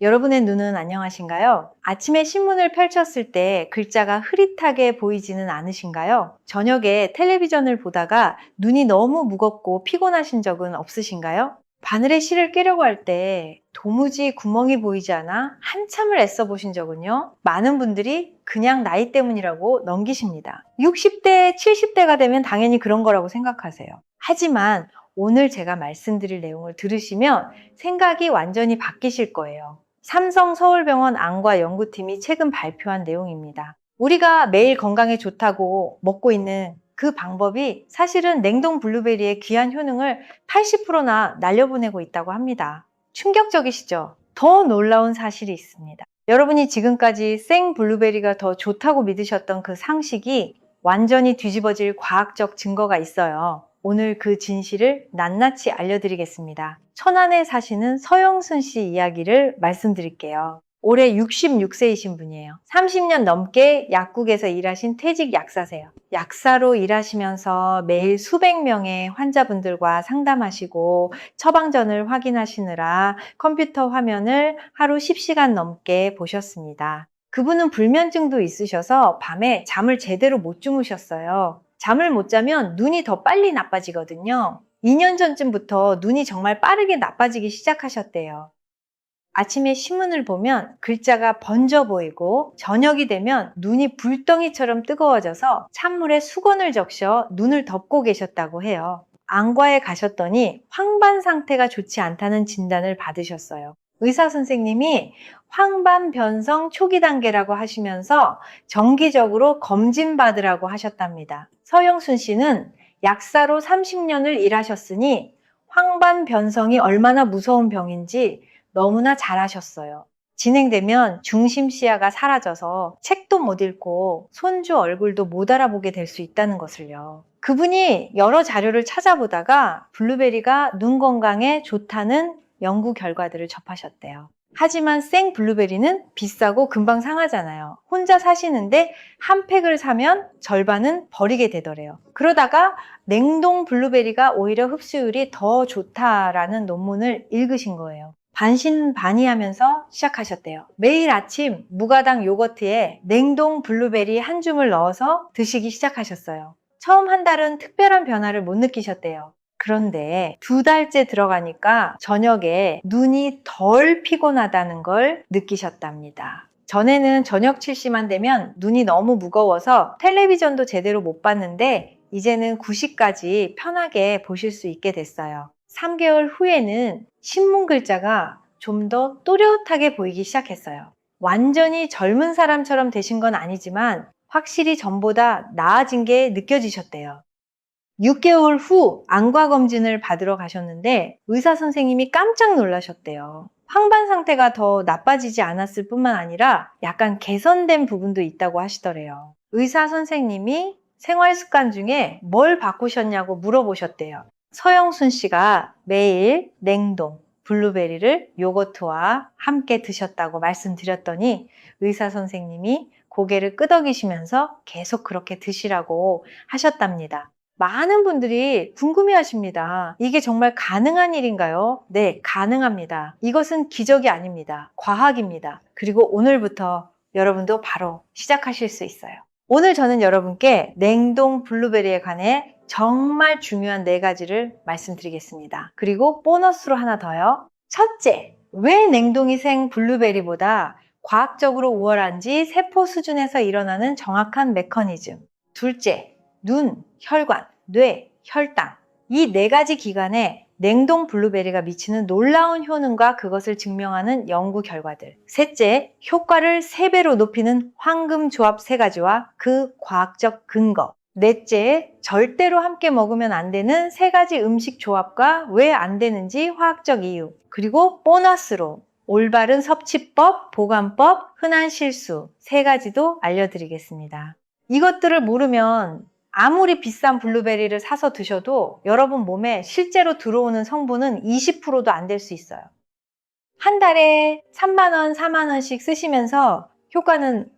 여러분의 눈은 안녕하신가요? 아침에 신문을 펼쳤을 때 글자가 흐릿하게 보이지는 않으신가요? 저녁에 텔레비전을 보다가 눈이 너무 무겁고 피곤하신 적은 없으신가요? 바늘에 실을 꿰려고 할 때 도무지 구멍이 보이지 않아 한참을 애써 보신 적은요? 많은 분들이 그냥 나이 때문이라고 넘기십니다. 60대, 70대가 되면 당연히 그런 거라고 생각하세요. 하지만 오늘 제가 말씀드릴 내용을 들으시면 생각이 완전히 바뀌실 거예요. 삼성 서울병원 안과 연구팀이 최근 발표한 내용입니다. 우리가 매일 건강에 좋다고 먹고 있는 그 방법이 사실은 냉동 블루베리의 귀한 효능을 80%나 날려보내고 있다고 합니다. 충격적이시죠? 더 놀라운 사실이 있습니다. 여러분이 지금까지 생 블루베리가 더 좋다고 믿으셨던 그 상식이 완전히 뒤집어질 과학적 증거가 있어요. 오늘 그 진실을 낱낱이 알려드리겠습니다. 천안에 사시는 서영순 씨 이야기를 말씀드릴게요. 올해 66세이신 분이에요. 30년 넘게 약국에서 일하신 퇴직 약사세요. 약사로 일하시면서 매일 수백 명의 환자분들과 상담하시고 처방전을 확인하시느라 컴퓨터 화면을 하루 10시간 넘게 보셨습니다. 그분은 불면증도 있으셔서 밤에 잠을 제대로 못 주무셨어요. 잠을 못 자면 눈이 더 빨리 나빠지거든요. 2년 전쯤부터 눈이 정말 빠르게 나빠지기 시작하셨대요. 아침에 신문을 보면 글자가 번져 보이고 저녁이 되면 눈이 불덩이처럼 뜨거워져서 찬물에 수건을 적셔 눈을 덮고 계셨다고 해요. 안과에 가셨더니 황반 상태가 좋지 않다는 진단을 받으셨어요. 의사 선생님이 황반 변성 초기 단계라고 하시면서 정기적으로 검진 받으라고 하셨답니다. 서영순 씨는 약사로 30년을 일하셨으니 황반 변성이 얼마나 무서운 병인지 너무나 잘하셨어요. 진행되면 중심 시야가 사라져서 책도 못 읽고 손주 얼굴도 못 알아보게 될 수 있다는 것을요. 그분이 여러 자료를 찾아보다가 블루베리가 눈 건강에 좋다는 연구 결과들을 접하셨대요. 하지만 생 블루베리는 비싸고 금방 상하잖아요. 혼자 사시는데 한 팩을 사면 절반은 버리게 되더래요. 그러다가 냉동 블루베리가 오히려 흡수율이 더 좋다라는 논문을 읽으신 거예요. 반신반의하면서 시작하셨대요. 매일 아침 무가당 요거트에 냉동 블루베리 한 줌을 넣어서 드시기 시작하셨어요. 처음 한 달은 특별한 변화를 못 느끼셨대요. 그런데 2달째 들어가니까 저녁에 눈이 덜 피곤하다는 걸 느끼셨답니다. 전에는 저녁 7시만 되면 눈이 너무 무거워서 텔레비전도 제대로 못 봤는데 이제는 9시까지 편하게 보실 수 있게 됐어요. 3개월 후에는 신문 글자가 좀 더 또렷하게 보이기 시작했어요. 완전히 젊은 사람처럼 되신 건 아니지만 확실히 전보다 나아진 게 느껴지셨대요. 6개월 후 안과 검진을 받으러 가셨는데 의사 선생님이 깜짝 놀라셨대요. 황반 상태가 더 나빠지지 않았을 뿐만 아니라 약간 개선된 부분도 있다고 하시더래요. 의사 선생님이 생활 습관 중에 뭘 바꾸셨냐고 물어보셨대요. 서영순 씨가 매일 냉동 블루베리를 요거트와 함께 드셨다고 말씀드렸더니 의사 선생님이 고개를 끄덕이시면서 계속 그렇게 드시라고 하셨답니다. 많은 분들이 궁금해하십니다. 이게 정말 가능한 일인가요? 네, 가능합니다. 이것은 기적이 아닙니다. 과학입니다. 그리고 오늘부터 여러분도 바로 시작하실 수 있어요. 오늘 저는 여러분께 냉동 블루베리에 관해 정말 중요한 4가지를 말씀드리겠습니다. 그리고 보너스로 하나 더요. 첫째, 왜 냉동이 생 블루베리보다 과학적으로 우월한지 세포 수준에서 일어나는 정확한 메커니즘. 둘째, 눈, 혈관, 뇌, 혈당. 이 4가지 기관에 냉동 블루베리가 미치는 놀라운 효능과 그것을 증명하는 연구 결과들. 셋째, 효과를 3배로 높이는 황금 조합 3가지와 그 과학적 근거. 넷째, 절대로 함께 먹으면 안 되는 3가지 음식 조합과 왜 안 되는지 화학적 이유. 그리고 보너스로 올바른 섭취법, 보관법, 흔한 실수 3가지도 알려드리겠습니다. 이것들을 모르면 아무리 비싼 블루베리를 사서 드셔도 여러분 몸에 실제로 들어오는 성분은 20%도 안 될 수 있어요. 한 달에 3만 원, 4만 원씩 쓰시면서 효과는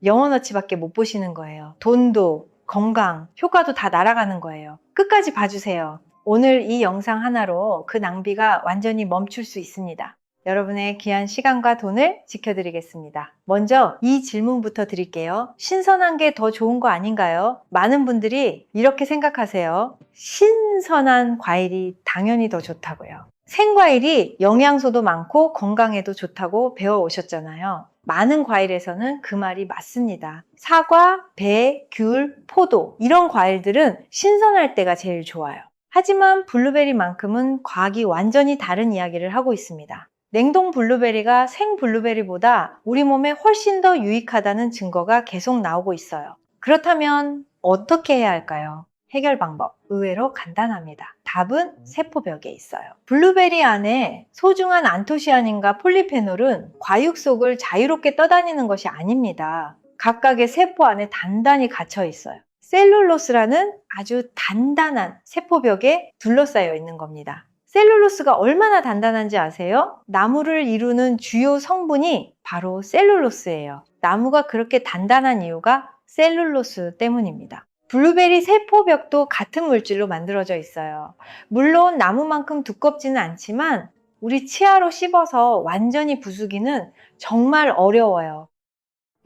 0원어치밖에 못 보시는 거예요. 돈도, 건강, 효과도 다 날아가는 거예요. 끝까지 봐주세요. 오늘 이 영상 하나로 그 낭비가 완전히 멈출 수 있습니다. 여러분의 귀한 시간과 돈을 지켜드리겠습니다. 먼저 이 질문부터 드릴게요. 신선한 게 더 좋은 거 아닌가요? 많은 분들이 이렇게 생각하세요. 신선한 과일이 당연히 더 좋다고요. 생과일이 영양소도 많고 건강에도 좋다고 배워오셨잖아요. 많은 과일에서는 그 말이 맞습니다. 사과, 배, 귤, 포도 이런 과일들은 신선할 때가 제일 좋아요. 하지만 블루베리만큼은 과학이 완전히 다른 이야기를 하고 있습니다. 냉동 블루베리가 생 블루베리보다 우리 몸에 훨씬 더 유익하다는 증거가 계속 나오고 있어요. 그렇다면 어떻게 해야 할까요? 해결 방법 의외로 간단합니다. 답은 세포벽에 있어요. 블루베리 안에 소중한 안토시아닌과 폴리페놀은 과육 속을 자유롭게 떠다니는 것이 아닙니다. 각각의 세포 안에 단단히 갇혀 있어요. 셀룰로스라는 아주 단단한 세포벽에 둘러싸여 있는 겁니다. 셀룰로스가 얼마나 단단한지 아세요? 나무를 이루는 주요 성분이 바로 셀룰로스예요. 나무가 그렇게 단단한 이유가 셀룰로스 때문입니다. 블루베리 세포벽도 같은 물질로 만들어져 있어요. 물론 나무만큼 두껍지는 않지만 우리 치아로 씹어서 완전히 부수기는 정말 어려워요.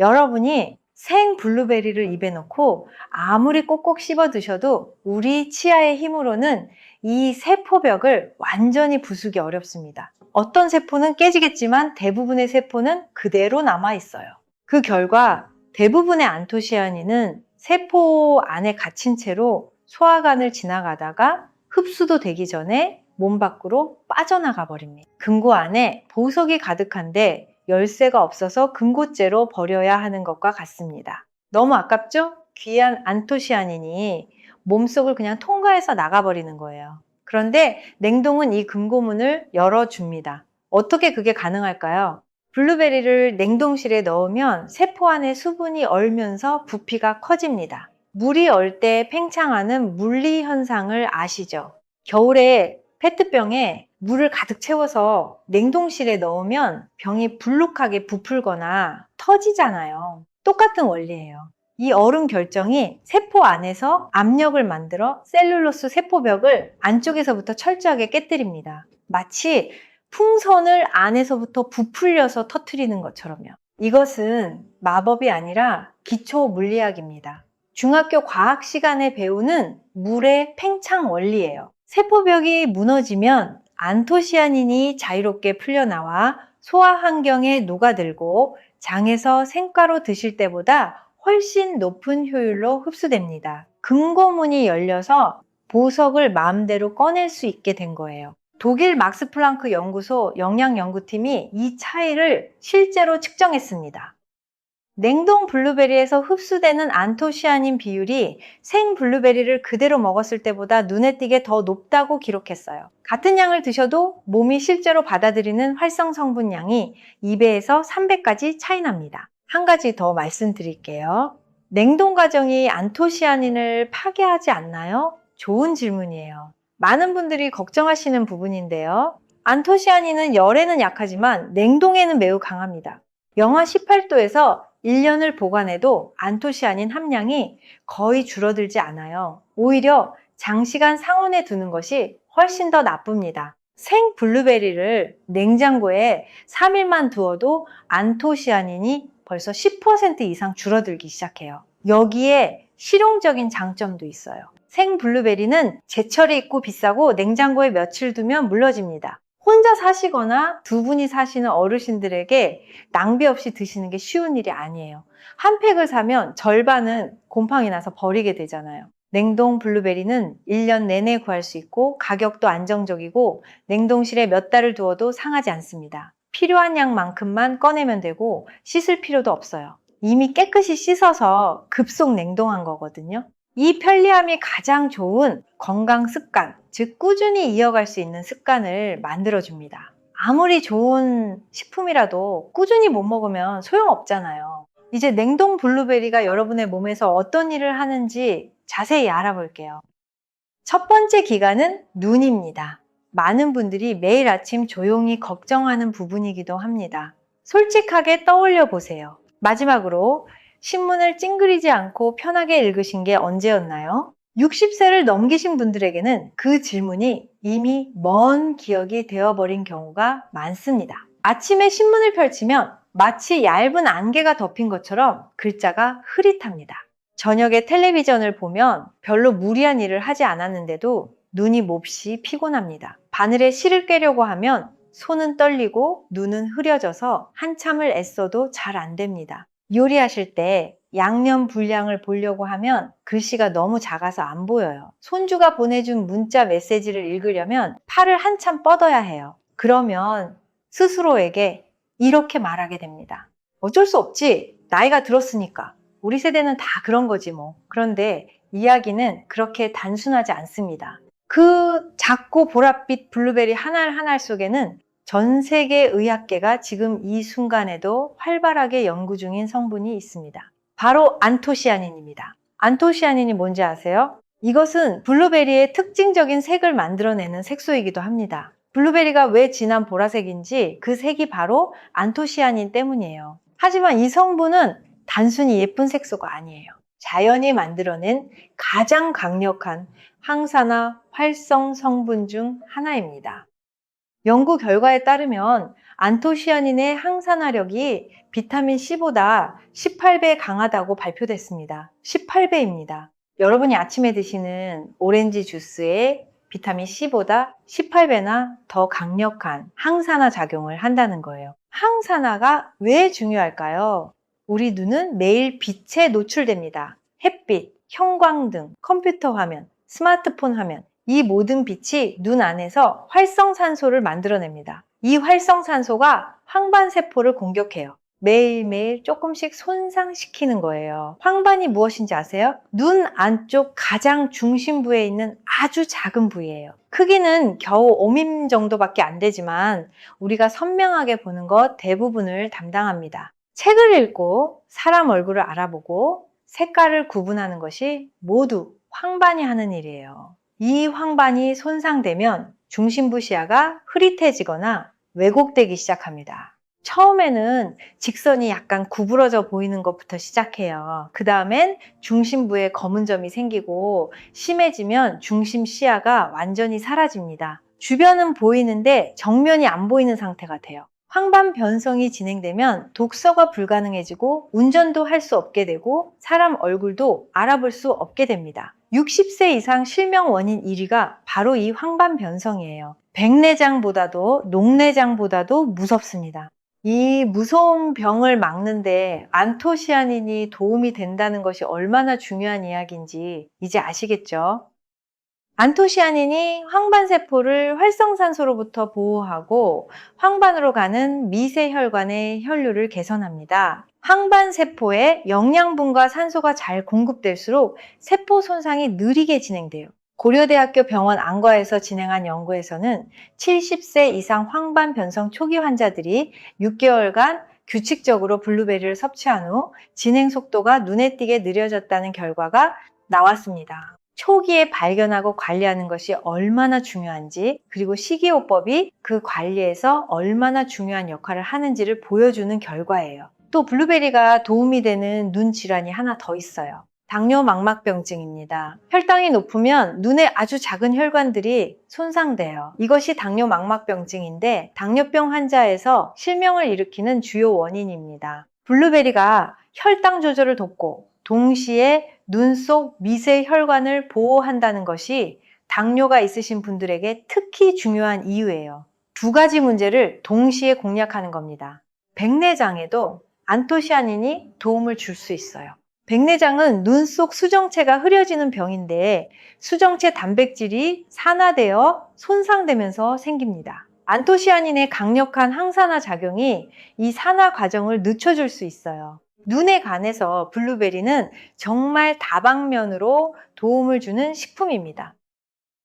여러분이 생 블루베리를 입에 넣고 아무리 꼭꼭 씹어 드셔도 우리 치아의 힘으로는 이 세포벽을 완전히 부수기 어렵습니다. 어떤 세포는 깨지겠지만 대부분의 세포는 그대로 남아 있어요. 그 결과 대부분의 안토시아닌은 세포 안에 갇힌 채로 소화관을 지나가다가 흡수도 되기 전에 몸 밖으로 빠져나가 버립니다. 금고 안에 보석이 가득한데 열쇠가 없어서 금고째로 버려야 하는 것과 같습니다. 너무 아깝죠? 귀한 안토시아닌이 몸속을 그냥 통과해서 나가버리는 거예요. 그런데 냉동은 이 금고문을 열어줍니다. 어떻게 그게 가능할까요? 블루베리를 냉동실에 넣으면 세포 안에 수분이 얼면서 부피가 커집니다. 물이 얼 때 팽창하는 물리 현상을 아시죠? 겨울에 페트병에 물을 가득 채워서 냉동실에 넣으면 병이 불룩하게 부풀거나 터지잖아요. 똑같은 원리예요. 이 얼음 결정이 세포 안에서 압력을 만들어 셀룰로스 세포벽을 안쪽에서부터 철저하게 깨뜨립니다. 마치 풍선을 안에서부터 부풀려서 터뜨리는 것처럼요. 이것은 마법이 아니라 기초 물리학입니다. 중학교 과학 시간에 배우는 물의 팽창 원리예요. 세포벽이 무너지면 안토시아닌이 자유롭게 풀려나와 소화 환경에 녹아들고 장에서 생가로 드실 때보다 훨씬 높은 효율로 흡수됩니다. 금고문이 열려서 보석을 마음대로 꺼낼 수 있게 된 거예요. 독일 막스 플랑크 연구소 영양연구팀이 이 차이를 실제로 측정했습니다. 냉동 블루베리에서 흡수되는 안토시아닌 비율이 생 블루베리를 그대로 먹었을 때보다 눈에 띄게 더 높다고 기록했어요. 같은 양을 드셔도 몸이 실제로 받아들이는 활성 성분량이 2배에서 3배까지 차이 납니다. 한 가지 더 말씀드릴게요. 냉동 과정이 안토시아닌을 파괴하지 않나요? 좋은 질문이에요. 많은 분들이 걱정하시는 부분인데요. 안토시아닌은 열에는 약하지만 냉동에는 매우 강합니다. 영하 18도에서 1년을 보관해도 안토시아닌 함량이 거의 줄어들지 않아요. 오히려 장시간 상온에 두는 것이 훨씬 더 나쁩니다. 생 블루베리를 냉장고에 3일만 두어도 안토시아닌이 벌써 10% 이상 줄어들기 시작해요. 여기에 실용적인 장점도 있어요. 생 블루베리는 제철이 있고 비싸고 냉장고에 며칠 두면 물러집니다. 혼자 사시거나 두 분이 사시는 어르신들에게 낭비 없이 드시는 게 쉬운 일이 아니에요. 한 팩을 사면 절반은 곰팡이 나서 버리게 되잖아요. 냉동 블루베리는 1년 내내 구할 수 있고 가격도 안정적이고 냉동실에 몇 달을 두어도 상하지 않습니다. 필요한 양만큼만 꺼내면 되고 씻을 필요도 없어요. 이미 깨끗이 씻어서 급속 냉동한 거거든요. 이 편리함이 가장 좋은 건강 습관, 즉 꾸준히 이어갈 수 있는 습관을 만들어줍니다. 아무리 좋은 식품이라도 꾸준히 못 먹으면 소용없잖아요. 이제 냉동 블루베리가 여러분의 몸에서 어떤 일을 하는지 자세히 알아볼게요. 첫 번째 기관은 눈입니다. 많은 분들이 매일 아침 조용히 걱정하는 부분이기도 합니다. 솔직하게 떠올려 보세요. 마지막으로 신문을 찡그리지 않고 편하게 읽으신 게 언제였나요? 60세를 넘기신 분들에게는 그 질문이 이미 먼 기억이 되어버린 경우가 많습니다. 아침에 신문을 펼치면 마치 얇은 안개가 덮인 것처럼 글자가 흐릿합니다. 저녁에 텔레비전을 보면 별로 무리한 일을 하지 않았는데도 눈이 몹시 피곤합니다. 바늘에 실을 꿰려고 하면 손은 떨리고 눈은 흐려져서 한참을 애써도 잘 안 됩니다. 요리하실 때 양념 분량을 보려고 하면 글씨가 너무 작아서 안 보여요. 손주가 보내준 문자 메시지를 읽으려면 팔을 한참 뻗어야 해요. 그러면 스스로에게 이렇게 말하게 됩니다. 어쩔 수 없지. 나이가 들었으니까. 우리 세대는 다 그런 거지 뭐. 그런데 이야기는 그렇게 단순하지 않습니다. 그 작고 보랏빛 블루베리 한 알 한 알 속에는 전 세계 의학계가 지금 이 순간에도 활발하게 연구 중인 성분이 있습니다. 바로 안토시아닌입니다. 안토시아닌이 뭔지 아세요? 이것은 블루베리의 특징적인 색을 만들어내는 색소이기도 합니다. 블루베리가 왜 진한 보라색인지 그 색이 바로 안토시아닌 때문이에요. 하지만 이 성분은 단순히 예쁜 색소가 아니에요. 자연이 만들어낸 가장 강력한 항산화 활성 성분 중 하나입니다. 연구 결과에 따르면 안토시아닌의 항산화력이 비타민 C보다 18배 강하다고 발표됐습니다. 18배입니다. 여러분이 아침에 드시는 오렌지 주스에 비타민 C보다 18배나 더 강력한 항산화 작용을 한다는 거예요. 항산화가 왜 중요할까요? 우리 눈은 매일 빛에 노출됩니다. 햇빛, 형광등, 컴퓨터 화면, 스마트폰 화면, 이 모든 빛이 눈 안에서 활성산소를 만들어냅니다. 이 활성산소가 황반세포를 공격해요. 매일매일 조금씩 손상시키는 거예요. 황반이 무엇인지 아세요? 눈 안쪽 가장 중심부에 있는 아주 작은 부위예요. 크기는 겨우 5mm 정도밖에 안 되지만 우리가 선명하게 보는 것 대부분을 담당합니다. 책을 읽고 사람 얼굴을 알아보고 색깔을 구분하는 것이 모두 황반이 하는 일이에요. 이 황반이 손상되면 중심부 시야가 흐릿해지거나 왜곡되기 시작합니다. 처음에는 직선이 약간 구부러져 보이는 것부터 시작해요. 그 다음엔 중심부에 검은 점이 생기고 심해지면 중심 시야가 완전히 사라집니다. 주변은 보이는데 정면이 안 보이는 상태가 돼요. 황반 변성이 진행되면 독서가 불가능해지고 운전도 할 수 없게 되고 사람 얼굴도 알아볼 수 없게 됩니다. 60세 이상 실명 원인 1위가 바로 이 황반 변성이에요. 백내장보다도 녹내장보다도 무섭습니다. 이 무서운 병을 막는데 안토시아닌이 도움이 된다는 것이 얼마나 중요한 이야기인지 이제 아시겠죠? 안토시아닌이 황반세포를 활성산소로부터 보호하고 황반으로 가는 미세혈관의 혈류를 개선합니다. 황반세포에 영양분과 산소가 잘 공급될수록 세포 손상이 느리게 진행돼요. 고려대학교 병원 안과에서 진행한 연구에서는 70세 이상 황반 변성 초기 환자들이 6개월간 규칙적으로 블루베리를 섭취한 후 진행 속도가 눈에 띄게 느려졌다는 결과가 나왔습니다. 초기에 발견하고 관리하는 것이 얼마나 중요한지, 그리고 식이요법이 그 관리에서 얼마나 중요한 역할을 하는지를 보여주는 결과예요. 또 블루베리가 도움이 되는 눈 질환이 하나 더 있어요. 당뇨망막병증입니다. 혈당이 높으면 눈에 아주 작은 혈관들이 손상돼요. 이것이 당뇨망막병증인데 당뇨병 환자에서 실명을 일으키는 주요 원인입니다. 블루베리가 혈당 조절을 돕고 동시에 눈 속 미세 혈관을 보호한다는 것이 당뇨가 있으신 분들에게 특히 중요한 이유예요. 두 가지 문제를 동시에 공략하는 겁니다. 백내장에도 안토시아닌이 도움을 줄 수 있어요. 백내장은 눈 속 수정체가 흐려지는 병인데 수정체 단백질이 산화되어 손상되면서 생깁니다. 안토시아닌의 강력한 항산화 작용이 이 산화 과정을 늦춰줄 수 있어요. 눈에 관해서 블루베리는 정말 다방면으로 도움을 주는 식품입니다.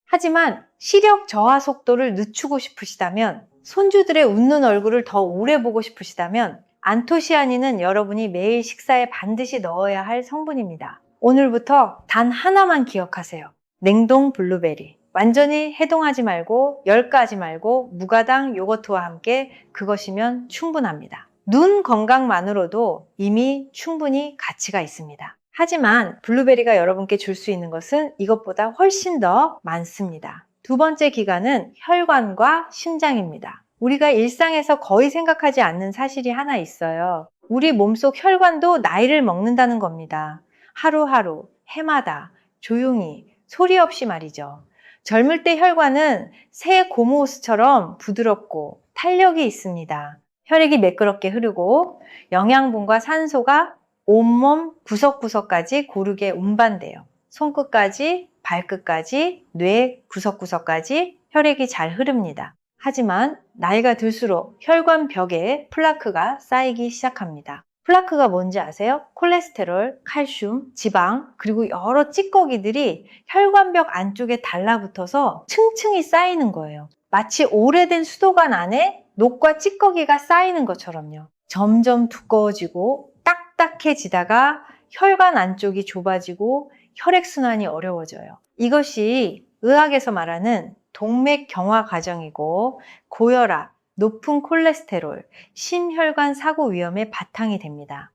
하지만 시력 저하 속도를 늦추고 싶으시다면, 손주들의 웃는 얼굴을 더 오래 보고 싶으시다면 안토시아닌은 여러분이 매일 식사에 반드시 넣어야 할 성분입니다. 오늘부터 단 하나만 기억하세요. 냉동 블루베리. 완전히 해동하지 말고 열가하지 말고 무가당 요거트와 함께 그것이면 충분합니다. 눈 건강만으로도 이미 충분히 가치가 있습니다. 하지만 블루베리가 여러분께 줄 수 있는 것은 이것보다 훨씬 더 많습니다. 두 번째 기관은 혈관과 심장입니다. 우리가 일상에서 거의 생각하지 않는 사실이 하나 있어요. 우리 몸속 혈관도 나이를 먹는다는 겁니다. 하루하루, 해마다, 조용히, 소리 없이 말이죠. 젊을 때 혈관은 새 고무호스처럼 부드럽고 탄력이 있습니다. 혈액이 매끄럽게 흐르고 영양분과 산소가 온몸 구석구석까지 고르게 운반돼요. 손끝까지, 발끝까지, 뇌 구석구석까지 혈액이 잘 흐릅니다. 하지만 나이가 들수록 혈관 벽에 플라크가 쌓이기 시작합니다. 플라크가 뭔지 아세요? 콜레스테롤, 칼슘, 지방, 그리고 여러 찌꺼기들이 혈관벽 안쪽에 달라붙어서 층층이 쌓이는 거예요. 마치 오래된 수도관 안에 녹과 찌꺼기가 쌓이는 것처럼요. 점점 두꺼워지고 딱딱해지다가 혈관 안쪽이 좁아지고 혈액순환이 어려워져요. 이것이 의학에서 말하는 동맥 경화 과정이고 고혈압, 높은 콜레스테롤, 심혈관 사고 위험의 바탕이 됩니다.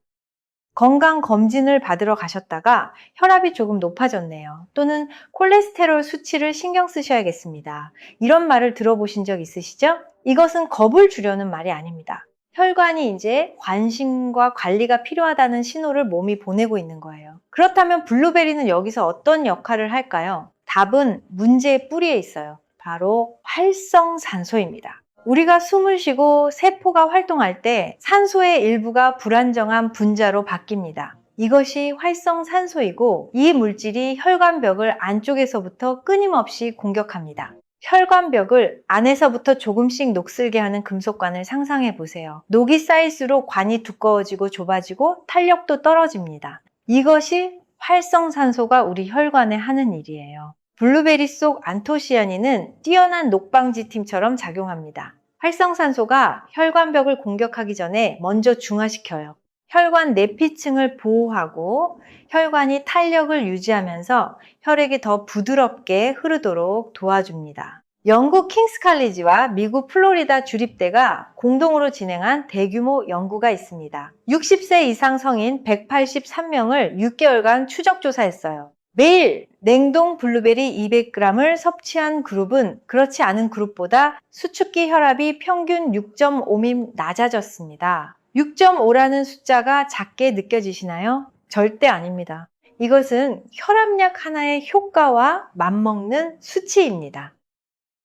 건강 검진을 받으러 가셨다가 혈압이 조금 높아졌네요. 또는 콜레스테롤 수치를 신경 쓰셔야겠습니다. 이런 말을 들어보신 적 있으시죠? 이것은 겁을 주려는 말이 아닙니다. 혈관이 이제 관심과 관리가 필요하다는 신호를 몸이 보내고 있는 거예요. 그렇다면 블루베리는 여기서 어떤 역할을 할까요? 답은 문제의 뿌리에 있어요. 바로 활성산소입니다. 우리가 숨을 쉬고 세포가 활동할 때 산소의 일부가 불안정한 분자로 바뀝니다. 이것이 활성산소이고 이 물질이 혈관벽을 안쪽에서부터 끊임없이 공격합니다. 혈관벽을 안에서부터 조금씩 녹슬게 하는 금속관을 상상해 보세요. 녹이 쌓일수록 관이 두꺼워지고 좁아지고 탄력도 떨어집니다. 이것이 활성산소가 우리 혈관에 하는 일이에요. 블루베리 속 안토시아닌은 뛰어난 녹방지 팀처럼 작용합니다. 활성산소가 혈관벽을 공격하기 전에 먼저 중화시켜요. 혈관 내피층을 보호하고 혈관이 탄력을 유지하면서 혈액이 더 부드럽게 흐르도록 도와줍니다. 영국 킹스 칼리지와 미국 플로리다 주립대가 공동으로 진행한 대규모 연구가 있습니다. 60세 이상 성인 183명을 6개월간 추적 조사했어요. 매일 냉동 블루베리 200g을 섭취한 그룹은 그렇지 않은 그룹보다 수축기 혈압이 평균 6.5mm 낮아졌습니다. 6.5라는 숫자가 작게 느껴지시나요? 절대 아닙니다. 이것은 혈압약 하나의 효과와 맞먹는 수치입니다.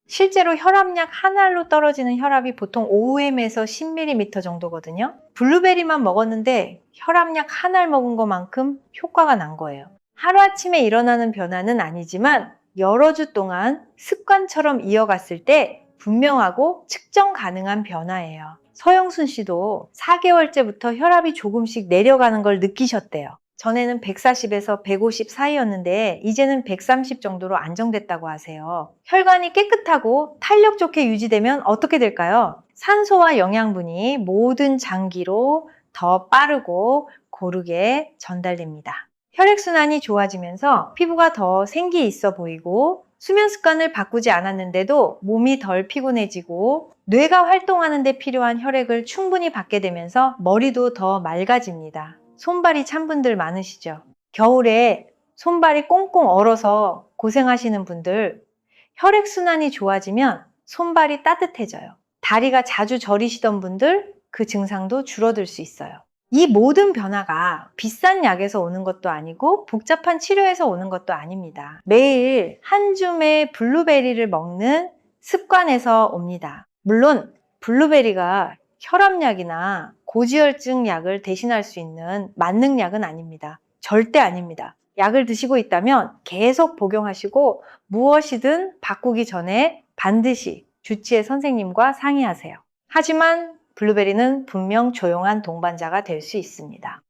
실제로 혈압약 한 알로 떨어지는 혈압이 보통 5mm에서 10mm 정도거든요. 블루베리만 먹었는데 혈압약 한 알 먹은 것만큼 효과가 난 거예요. 하루아침에 일어나는 변화는 아니지만 여러 주 동안 습관처럼 이어갔을 때 분명하고 측정 가능한 변화예요. 서영순 씨도 4개월째부터 혈압이 조금씩 내려가는 걸 느끼셨대요. 전에는 140에서 150 사이였는데 이제는 130 정도로 안정됐다고 하세요. 혈관이 깨끗하고 탄력 좋게 유지되면 어떻게 될까요? 산소와 영양분이 모든 장기로 더 빠르고 고르게 전달됩니다. 혈액순환이 좋아지면서 피부가 더 생기 있어 보이고 수면 습관을 바꾸지 않았는데도 몸이 덜 피곤해지고 뇌가 활동하는 데 필요한 혈액을 충분히 받게 되면서 머리도 더 맑아집니다. 손발이 찬 분들 많으시죠? 겨울에 손발이 꽁꽁 얼어서 고생하시는 분들, 혈액순환이 좋아지면 손발이 따뜻해져요. 다리가 자주 저리시던 분들, 그 증상도 줄어들 수 있어요. 이 모든 변화가 비싼 약에서 오는 것도 아니고 복잡한 치료에서 오는 것도 아닙니다. 매일 한 줌의 블루베리를 먹는 습관에서 옵니다. 물론 블루베리가 혈압약이나 고지혈증 약을 대신할 수 있는 만능약은 아닙니다. 절대 아닙니다. 약을 드시고 있다면 계속 복용하시고 무엇이든 바꾸기 전에 반드시 주치의 선생님과 상의하세요. 하지만 블루베리는 분명 조용한 동반자가 될 수 있습니다.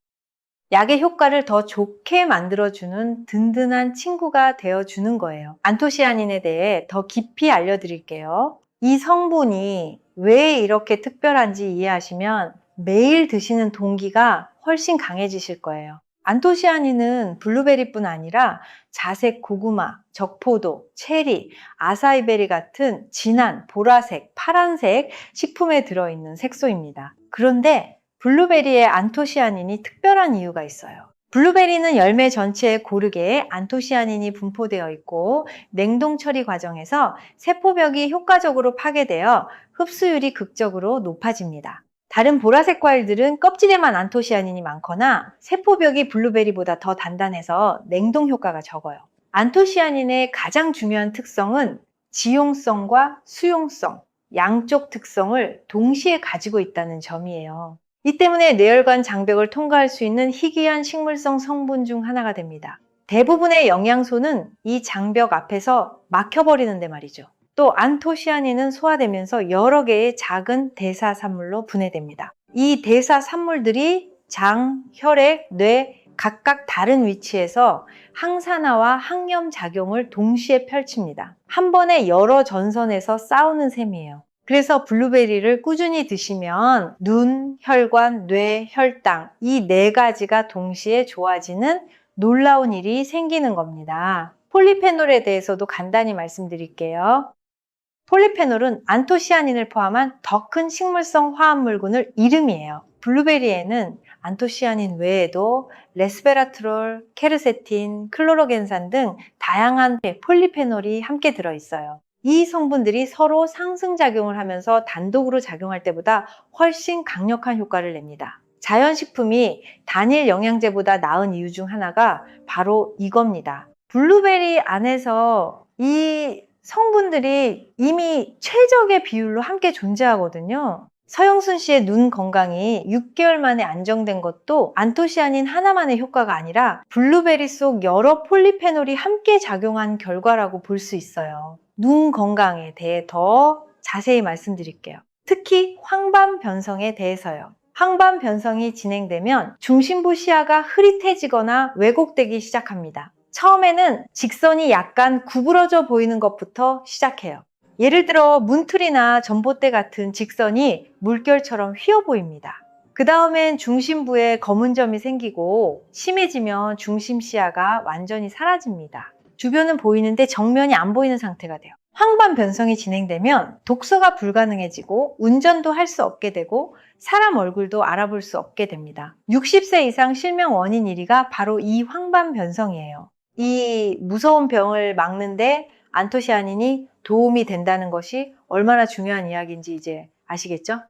약의 효과를 더 좋게 만들어주는 든든한 친구가 되어주는 거예요. 안토시아닌에 대해 더 깊이 알려드릴게요. 이 성분이 왜 이렇게 특별한지 이해하시면 매일 드시는 동기가 훨씬 강해지실 거예요. 안토시아닌은 블루베리뿐 아니라 자색 고구마, 적포도, 체리, 아사이베리 같은 진한 보라색, 파란색 식품에 들어있는 색소입니다. 그런데 블루베리의 안토시아닌이 특별한 이유가 있어요. 블루베리는 열매 전체에 고르게 안토시아닌이 분포되어 있고 냉동 처리 과정에서 세포벽이 효과적으로 파괴되어 흡수율이 극적으로 높아집니다. 다른 보라색 과일들은 껍질에만 안토시아닌이 많거나 세포벽이 블루베리보다 더 단단해서 냉동 효과가 적어요. 안토시아닌의 가장 중요한 특성은 지용성과 수용성, 양쪽 특성을 동시에 가지고 있다는 점이에요. 이 때문에 뇌혈관 장벽을 통과할 수 있는 희귀한 식물성 성분 중 하나가 됩니다. 대부분의 영양소는 이 장벽 앞에서 막혀버리는데 말이죠. 또 안토시아닌은 소화되면서 여러 개의 작은 대사산물로 분해됩니다. 이 대사산물들이 장, 혈액, 뇌 각각 다른 위치에서 항산화와 항염 작용을 동시에 펼칩니다. 한 번에 여러 전선에서 싸우는 셈이에요. 그래서 블루베리를 꾸준히 드시면 눈, 혈관, 뇌, 혈당 이 네 가지가 동시에 좋아지는 놀라운 일이 생기는 겁니다. 폴리페놀에 대해서도 간단히 말씀드릴게요. 폴리페놀은 안토시아닌을 포함한 더 큰 식물성 화합물군을 이름이에요. 블루베리에는 안토시아닌 외에도 레스베라트롤, 케르세틴, 클로로겐산 등 다양한 폴리페놀이 함께 들어있어요. 이 성분들이 서로 상승작용을 하면서 단독으로 작용할 때보다 훨씬 강력한 효과를 냅니다. 자연식품이 단일 영양제보다 나은 이유 중 하나가 바로 이겁니다. 블루베리 안에서 이 성분들이 이미 최적의 비율로 함께 존재하거든요. 서영순 씨의 눈 건강이 6개월 만에 안정된 것도 안토시아닌 하나만의 효과가 아니라 블루베리 속 여러 폴리페놀이 함께 작용한 결과라고 볼 수 있어요. 눈 건강에 대해 더 자세히 말씀드릴게요. 특히 황반 변성에 대해서요. 황반 변성이 진행되면 중심부 시야가 흐릿해지거나 왜곡되기 시작합니다. 처음에는 직선이 약간 구부러져 보이는 것부터 시작해요. 예를 들어 문틀이나 전봇대 같은 직선이 물결처럼 휘어 보입니다. 그 다음엔 중심부에 검은 점이 생기고 심해지면 중심 시야가 완전히 사라집니다. 주변은 보이는데 정면이 안 보이는 상태가 돼요. 황반 변성이 진행되면 독서가 불가능해지고 운전도 할 수 없게 되고 사람 얼굴도 알아볼 수 없게 됩니다. 60세 이상 실명 원인 1위가 바로 이 황반 변성이에요. 이 무서운 병을 막는데 안토시아닌이 도움이 된다는 것이 얼마나 중요한 이야기인지 이제 아시겠죠?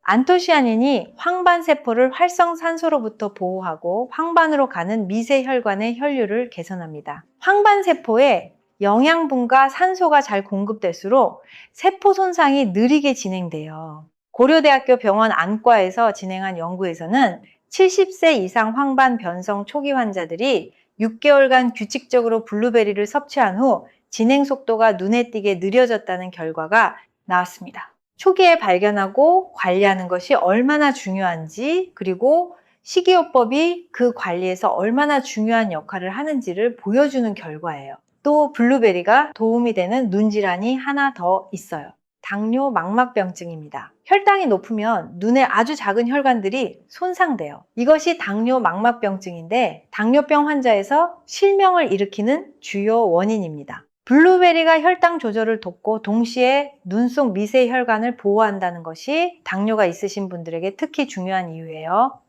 안토시아닌이 황반세포를 활성산소로부터 보호하고 황반으로 가는 미세혈관의 혈류를 개선합니다. 황반세포에 영양분과 산소가 잘 공급될수록 세포 손상이 느리게 진행돼요. 고려대학교 병원 안과에서 진행한 연구에서는 70세 이상 황반 변성 초기 환자들이 6개월간 규칙적으로 블루베리를 섭취한 후 진행 속도가 눈에 띄게 느려졌다는 결과가 나왔습니다. 초기에 발견하고 관리하는 것이 얼마나 중요한지, 그리고 식이요법이 그 관리에서 얼마나 중요한 역할을 하는지를 보여주는 결과예요. 또 블루베리가 도움이 되는 눈질환이 하나 더 있어요. 당뇨 망막병증입니다. 혈당이 높으면 눈에 아주 작은 혈관들이 손상돼요. 이것이 당뇨 망막병증인데 당뇨병 환자에서 실명을 일으키는 주요 원인입니다. 블루베리가 혈당 조절을 돕고 동시에 눈 속 미세 혈관을 보호한다는 것이 당뇨가 있으신 분들에게 특히 중요한 이유예요.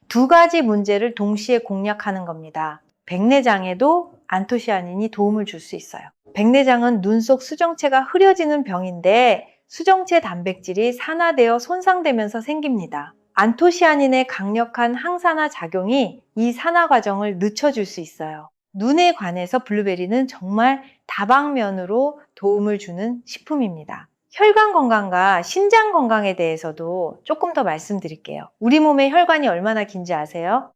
두 가지 문제를 동시에 공략하는 겁니다. 백내장에도 안토시아닌이 도움을 줄 수 있어요. 백내장은 눈 속 수정체가 흐려지는 병인데 수정체 단백질이 산화되어 손상되면서 생깁니다. 안토시아닌의 강력한 항산화 작용이 이 산화 과정을 늦춰줄 수 있어요. 눈에 관해서 블루베리는 정말 다방면으로 도움을 주는 식품입니다. 혈관 건강과 신장 건강에 대해서도 조금 더 말씀드릴게요. 우리 몸의 혈관이 얼마나 긴지 아세요?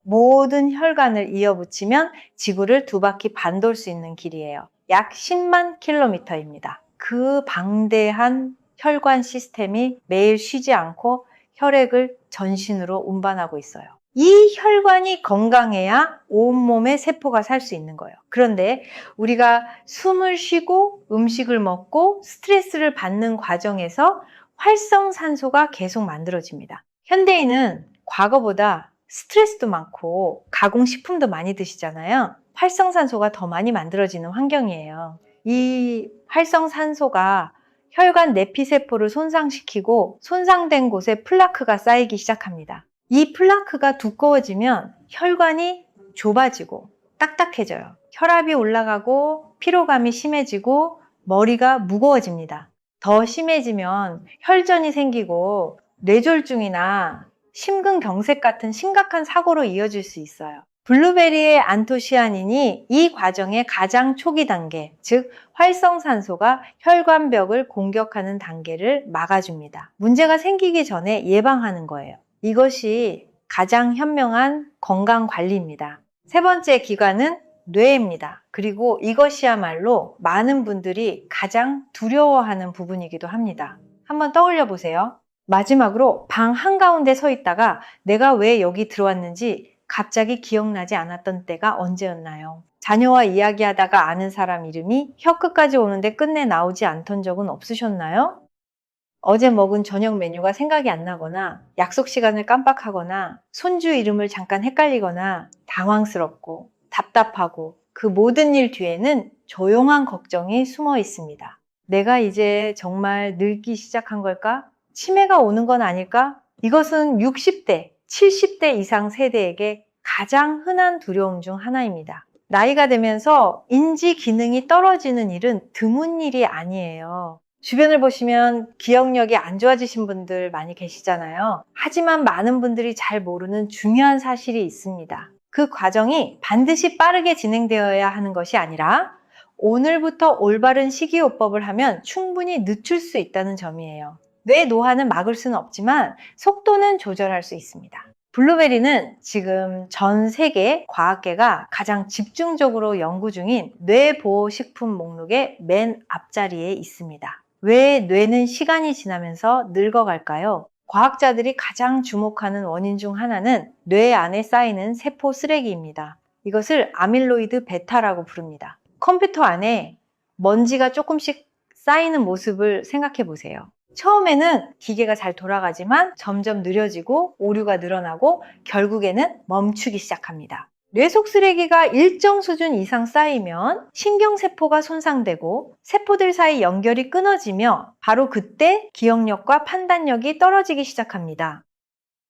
모든 혈관을 이어붙이면 지구를 2바퀴 반 돌 수 있는 길이에요. 약 10만 킬로미터입니다. 그 방대한 혈관 시스템이 매일 쉬지 않고 혈액을 전신으로 운반하고 있어요. 이 혈관이 건강해야 온몸의 세포가 살 수 있는 거예요. 그런데 우리가 숨을 쉬고 음식을 먹고 스트레스를 받는 과정에서 활성산소가 계속 만들어집니다. 현대인은 과거보다 스트레스도 많고 가공식품도 많이 드시잖아요. 활성산소가 더 많이 만들어지는 환경이에요. 이 활성산소가 혈관 내피세포를 손상시키고 손상된 곳에 플라크가 쌓이기 시작합니다. 이 플라크가 두꺼워지면 혈관이 좁아지고 딱딱해져요. 혈압이 올라가고 피로감이 심해지고 머리가 무거워집니다. 더 심해지면 혈전이 생기고 뇌졸중이나 심근경색 같은 심각한 사고로 이어질 수 있어요. 블루베리의 안토시아닌이 이 과정의 가장 초기 단계, 즉 활성산소가 혈관벽을 공격하는 단계를 막아줍니다. 문제가 생기기 전에 예방하는 거예요. 이것이 가장 현명한 건강관리입니다. 세 번째 기관은 뇌입니다. 그리고 이것이야말로 많은 분들이 가장 두려워하는 부분이기도 합니다. 한번 떠올려 보세요. 마지막으로 방 한가운데 서 있다가 내가 왜 여기 들어왔는지 갑자기 기억나지 않았던 때가 언제였나요? 자녀와 이야기하다가 아는 사람 이름이 혀 끝까지 오는데 끝내 나오지 않던 적은 없으셨나요? 어제 먹은 저녁 메뉴가 생각이 안 나거나 약속 시간을 깜빡하거나 손주 이름을 잠깐 헷갈리거나 당황스럽고 답답하고 그 모든 일 뒤에는 조용한 걱정이 숨어 있습니다. 내가 이제 정말 늙기 시작한 걸까? 치매가 오는 건 아닐까? 이것은 60대, 70대 이상 세대에게 가장 흔한 두려움 중 하나입니다. 나이가 되면서 인지 기능이 떨어지는 일은 드문 일이 아니에요. 주변을 보시면 기억력이 안 좋아지신 분들 많이 계시잖아요. 하지만 많은 분들이 잘 모르는 중요한 사실이 있습니다. 그 과정이 반드시 빠르게 진행되어야 하는 것이 아니라 오늘부터 올바른 식이요법을 하면 충분히 늦출 수 있다는 점이에요. 뇌 노화는 막을 수는 없지만 속도는 조절할 수 있습니다. 블루베리는 지금 전 세계 과학계가 가장 집중적으로 연구 중인 뇌보호식품 목록의 맨 앞자리에 있습니다. 왜 뇌는 시간이 지나면서 늙어갈까요? 과학자들이 가장 주목하는 원인 중 하나는 뇌 안에 쌓이는 세포 쓰레기입니다. 이것을 아밀로이드 베타라고 부릅니다. 컴퓨터 안에 먼지가 조금씩 쌓이는 모습을 생각해 보세요. 처음에는 기계가 잘 돌아가지만 점점 느려지고 오류가 늘어나고 결국에는 멈추기 시작합니다. 뇌 속 쓰레기가 일정 수준 이상 쌓이면 신경세포가 손상되고 세포들 사이 연결이 끊어지며 바로 그때 기억력과 판단력이 떨어지기 시작합니다.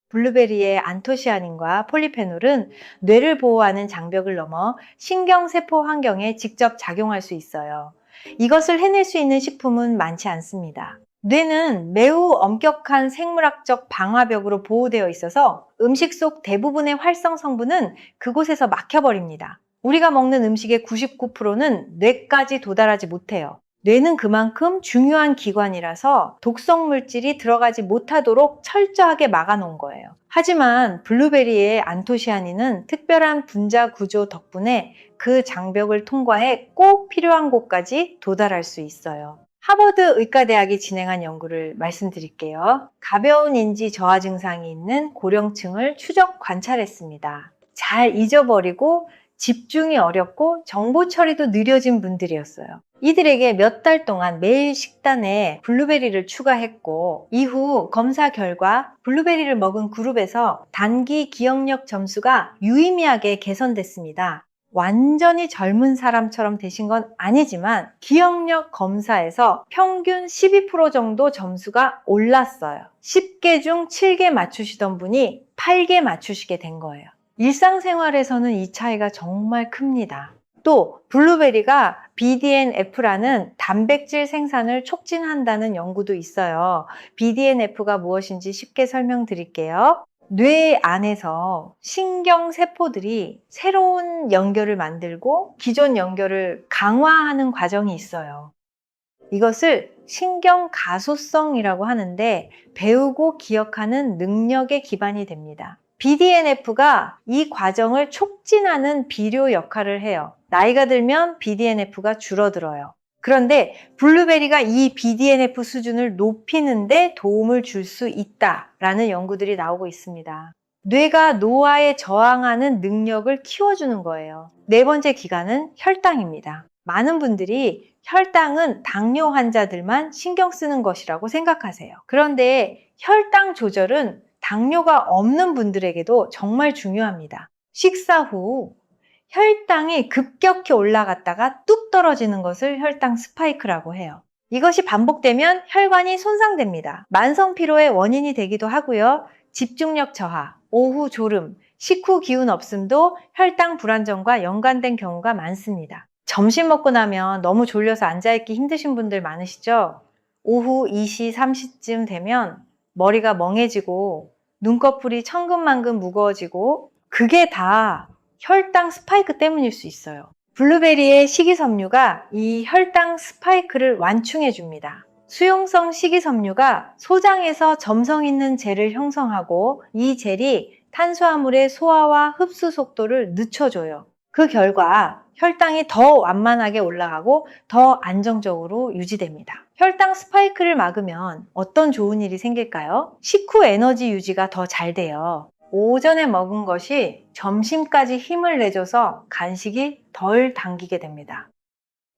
블루베리의 안토시아닌과 폴리페놀은 뇌를 보호하는 장벽을 넘어 신경세포 환경에 직접 작용할 수 있어요. 이것을 해낼 수 있는 식품은 많지 않습니다. 뇌는 매우 엄격한 생물학적 방화벽으로 보호되어 있어서 음식 속 대부분의 활성 성분은 그곳에서 막혀버립니다. 우리가 먹는 음식의 99%는 뇌까지 도달하지 못해요. 뇌는 그만큼 중요한 기관이라서 독성 물질이 들어가지 못하도록 철저하게 막아놓은 거예요. 하지만 블루베리의 안토시아닌은 특별한 분자 구조 덕분에 그 장벽을 통과해 꼭 필요한 곳까지 도달할 수 있어요. 하버드 의과대학이 진행한 연구를 말씀드릴게요. 가벼운 인지 저하 증상이 있는 고령층을 추적 관찰했습니다. 잘 잊어버리고 집중이 어렵고 정보 처리도 느려진 분들이었어요. 이들에게 몇 달 동안 매일 식단에 블루베리를 추가했고 이후 검사 결과 블루베리를 먹은 그룹에서 단기 기억력 점수가 유의미하게 개선됐습니다. 완전히 젊은 사람처럼 되신 건 아니지만 기억력 검사에서 평균 12% 정도 점수가 올랐어요. 10개 중 7개 맞추시던 분이 8개 맞추시게 된 거예요. 일상생활에서는 이 차이가 정말 큽니다. 또 블루베리가 BDNF라는 단백질 생산을 촉진한다는 연구도 있어요. BDNF가 무엇인지 쉽게 설명드릴게요. 뇌 안에서 신경세포들이 새로운 연결을 만들고 기존 연결을 강화하는 과정이 있어요. 이것을 신경가소성이라고 하는데 배우고 기억하는 능력의 기반이 됩니다. BDNF가 이 과정을 촉진하는 비료 역할을 해요. 나이가 들면 BDNF가 줄어들어요. 그런데 블루베리가 이 BDNF 수준을 높이는데 도움을 줄 수 있다라는 연구들이 나오고 있습니다. 뇌가 노화에 저항하는 능력을 키워주는 거예요. 네 번째 기관은 혈당입니다. 많은 분들이 혈당은 당뇨 환자들만 신경 쓰는 것이라고 생각하세요. 그런데 혈당 조절은 당뇨가 없는 분들에게도 정말 중요합니다. 식사 후 혈당이 급격히 올라갔다가 뚝 떨어지는 것을 혈당 스파이크라고 해요. 이것이 반복되면 혈관이 손상됩니다. 만성 피로의 원인이 되기도 하고요. 집중력 저하, 오후 졸음, 식후 기운 없음도 혈당 불안정과 연관된 경우가 많습니다. 점심 먹고 나면 너무 졸려서 앉아있기 힘드신 분들 많으시죠? 오후 2시, 3시쯤 되면 머리가 멍해지고 눈꺼풀이 천근만근 무거워지고 그게 다 혈당 스파이크 때문일 수 있어요. 블루베리의 식이섬유가 이 혈당 스파이크를 완충해 줍니다. 수용성 식이섬유가 소장에서 점성 있는 젤을 형성하고 이 젤이 탄수화물의 소화와 흡수 속도를 늦춰줘요. 그 결과 혈당이 더 완만하게 올라가고 더 안정적으로 유지됩니다. 혈당 스파이크를 막으면 어떤 좋은 일이 생길까요? 식후 에너지 유지가 더 잘 돼요. 오전에 먹은 것이 점심까지 힘을 내줘서 간식이 덜 당기게 됩니다.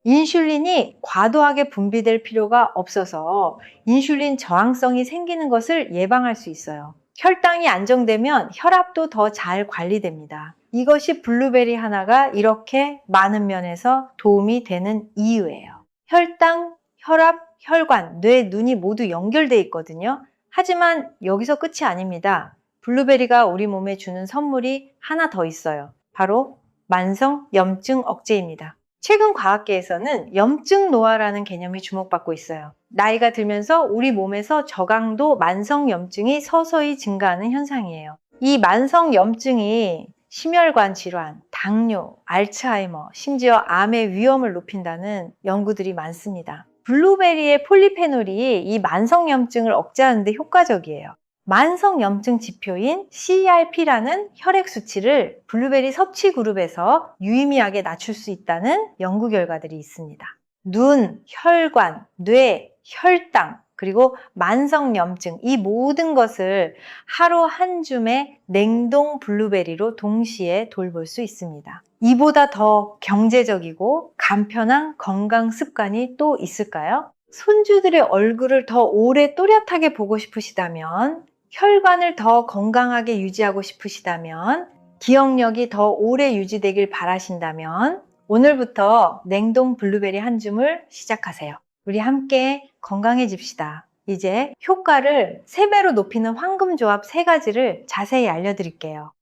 인슐린이 과도하게 분비될 필요가 없어서 인슐린 저항성이 생기는 것을 예방할 수 있어요. 혈당이 안정되면 혈압도 더 잘 관리됩니다. 이것이 블루베리 하나가 이렇게 많은 면에서 도움이 되는 이유예요. 혈당, 혈압, 혈관, 뇌, 눈이 모두 연결되어 있거든요. 하지만 여기서 끝이 아닙니다. 블루베리가 우리 몸에 주는 선물이 하나 더 있어요. 바로 만성 염증 억제입니다. 최근 과학계에서는 염증 노화라는 개념이 주목받고 있어요. 나이가 들면서 우리 몸에서 저강도 만성 염증이 서서히 증가하는 현상이에요. 이 만성 염증이 심혈관 질환, 당뇨, 알츠하이머, 심지어 암의 위험을 높인다는 연구들이 많습니다. 블루베리의 폴리페놀이 이 만성 염증을 억제하는 데 효과적이에요. 만성 염증 지표인 CRP라는 혈액 수치를 블루베리 섭취 그룹에서 유의미하게 낮출 수 있다는 연구 결과들이 있습니다. 눈, 혈관, 뇌, 혈당, 그리고 만성 염증 이 모든 것을 하루 한 줌의 냉동 블루베리로 동시에 돌볼 수 있습니다. 이보다 더 경제적이고 간편한 건강 습관이 또 있을까요? 손주들의 얼굴을 더 오래 또렷하게 보고 싶으시다면, 혈관을 더 건강하게 유지하고 싶으시다면, 기억력이 더 오래 유지되길 바라신다면 오늘부터 냉동 블루베리 한 줌을 시작하세요. 우리 함께 건강해집시다. 이제 효과를 3배로 높이는 황금조합 3가지를 자세히 알려드릴게요.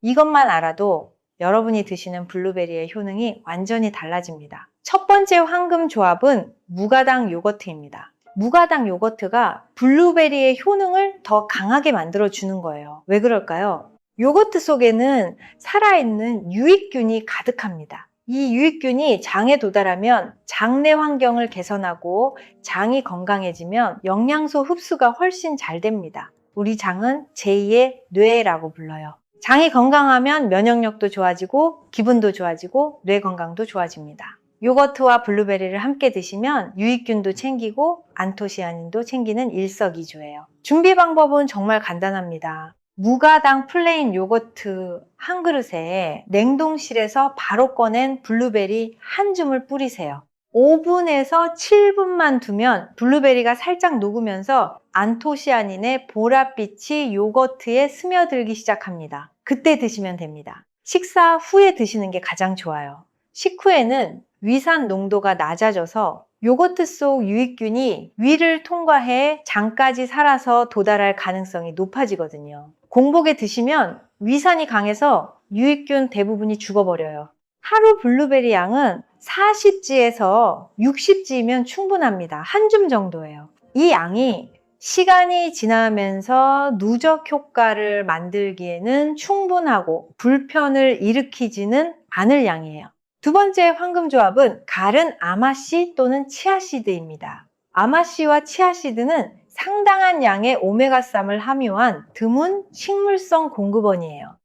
이것만 알아도 여러분이 드시는 블루베리의 효능이 완전히 달라집니다. 첫 번째 황금조합은 무가당 요거트입니다. 무가당 요거트가 블루베리의 효능을 더 강하게 만들어주는 거예요. 왜 그럴까요? 요거트 속에는 살아있는 유익균이 가득합니다. 이 유익균이 장에 도달하면 장내 환경을 개선하고 장이 건강해지면 영양소 흡수가 훨씬 잘 됩니다. 우리 장은 제2의 뇌라고 불러요. 장이 건강하면 면역력도 좋아지고 기분도 좋아지고 뇌 건강도 좋아집니다. 요거트와 블루베리를 함께 드시면 유익균도 챙기고 안토시아닌도 챙기는 일석이조예요. 준비 방법은 정말 간단합니다. 무가당 플레인 요거트 한 그릇에 냉동실에서 바로 꺼낸 블루베리 한 줌을 뿌리세요. 5분에서 7분만 두면 블루베리가 살짝 녹으면서 안토시아닌의 보랏빛이 요거트에 스며들기 시작합니다. 그때 드시면 됩니다. 식사 후에 드시는 게 가장 좋아요. 식후에는 위산 농도가 낮아져서 요거트 속 유익균이 위를 통과해 장까지 살아서 도달할 가능성이 높아지거든요. 공복에 드시면 위산이 강해서 유익균 대부분이 죽어버려요. 하루 블루베리 양은 40지에서 60지이면 충분합니다. 한 줌 정도예요. 이 양이 시간이 지나면서 누적 효과를 만들기에는 충분하고 불편을 일으키지는 않을 양이에요. 두 번째 황금조합은 갈은 아마씨 또는 치아씨드입니다. 아마씨와 치아씨드는 상당한 양의 오메가3을 함유한 드문 식물성 공급원이에요.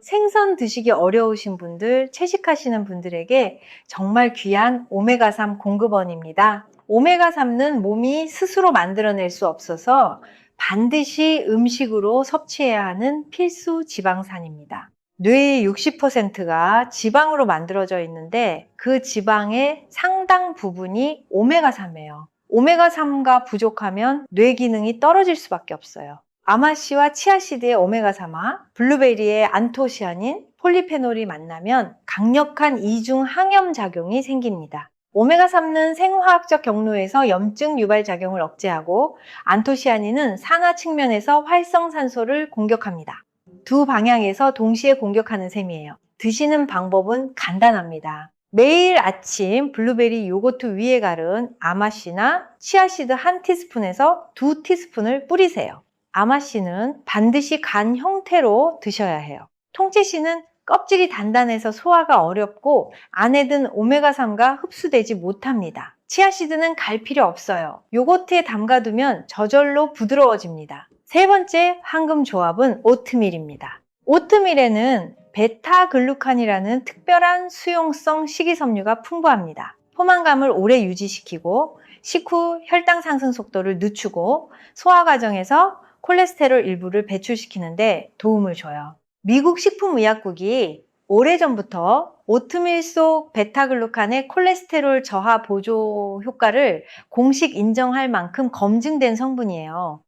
생선 드시기 어려우신 분들, 채식하시는 분들에게 정말 귀한 오메가3 공급원입니다. 오메가3는 몸이 스스로 만들어낼 수 없어서 반드시 음식으로 섭취해야 하는 필수 지방산입니다. 뇌의 60%가 지방으로 만들어져 있는데 그 지방의 상당 부분이 오메가3이에요. 오메가3가 부족하면 뇌 기능이 떨어질 수밖에 없어요. 아마씨와 치아씨드의 오메가3와 블루베리의 안토시아닌, 폴리페놀이 만나면 강력한 이중 항염 작용이 생깁니다. 오메가3는 생화학적 경로에서 염증 유발 작용을 억제하고 안토시아닌은 산화 측면에서 활성산소를 공격합니다. 두 방향에서 동시에 공격하는 셈이에요. 드시는 방법은 간단합니다. 매일 아침 블루베리 요거트 위에 가른 아마씨나 치아씨드 1티스푼에서 2티스푼을 뿌리세요. 아마씨는 반드시 간 형태로 드셔야 해요. 통째씨는 껍질이 단단해서 소화가 어렵고 안에 든 오메가3가 흡수되지 못합니다. 치아씨드는 갈 필요 없어요. 요거트에 담가두면 저절로 부드러워집니다. 세 번째 황금 조합은 오트밀입니다. 오트밀에는 베타글루칸이라는 특별한 수용성 식이섬유가 풍부합니다. 포만감을 오래 유지시키고 식후 혈당 상승 속도를 늦추고 소화 과정에서 콜레스테롤 일부를 배출시키는데 도움을 줘요. 미국 식품의약국이 오래전부터 오트밀 속 베타글루칸의 콜레스테롤 저하 보조 효과를 공식 인정할 만큼 검증된 성분이에요.